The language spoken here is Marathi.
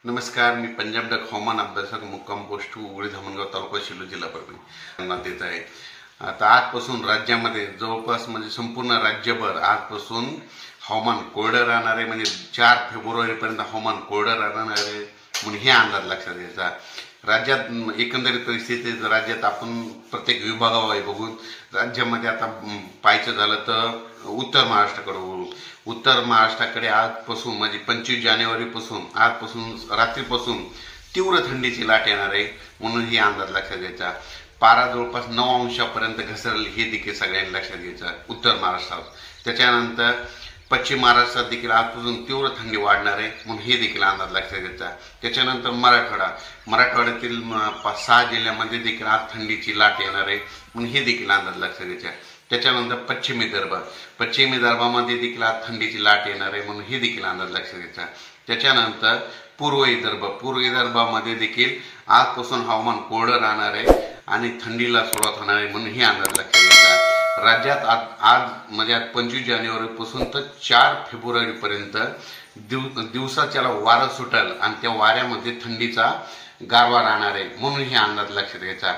नमस्कार, मी पंजाब डक हवामान अभ्यासक मुक्काम पोस्ट उगळी धामणगाव तालुका शिलो जिल्हा परभणी देत आहे. आता आजपासून राज्यामध्ये जवळपास म्हणजे संपूर्ण राज्यभर आजपासून हवामान कोरडं राहणार आहे. म्हणजे 4 फेब्रुवारीपर्यंत हवामान कोरडं राहणार आहे म्हणून हे अंदाज लक्षात घ्यायचा. राज्यात एकंदरीत परिस्थिती राज्यात आपण प्रत्येक विभागावर बघून राज्यामध्ये आता पाहायचं झालं तर उत्तर महाराष्ट्राकडे वळू. उत्तर महाराष्ट्राकडे आजपासून म्हणजे 25 जानेवारीपासून आजपासून रात्रीपासून तीव्र थंडीची लाट येणार आहे म्हणून ही अंदाज लक्षात घ्यायचा. पारा जवळपास 9 अंशापर्यंत घसरली हे देखील सगळ्यांनी लक्षात घ्यायचं उत्तर महाराष्ट्रात. त्याच्यानंतर पश्चिम महाराष्ट्रात देखील आजपासून तीव्र थंडी वाढणार आहे म्हणून हे देखील अंदाज लक्षात घ्यायचा. त्याच्यानंतर मराठवाड्यातील 6 जिल्ह्यामध्ये देखील आज थंडीची लाट येणार आहे म्हणून हे देखील अंदाज लक्षात घ्यायचा. त्याच्यानंतर पश्चिमी विदर्भामध्ये देखील आज थंडीची लाट येणार आहे म्हणून हे देखील अंदाज लक्षात घ्यायचा. त्याच्यानंतर पूर्व विदर्भामध्ये देखील आजपासून हवामान कोरडं राहणार आहे आणि थंडीला सुरुवात होणार आहे म्हणून हे अंदाज लक्षात घ्यायचा. राज्यात आज म्हणजे 25 जानेवारीपासून तर 4 फेब्रुवारीपर्यंत दिवसाच्याला वारं सुटेल आणि त्या वाऱ्यामध्ये थंडीचा गारवा राहणार आहे म्हणून हे अंदाज लक्षात घ्यायचा.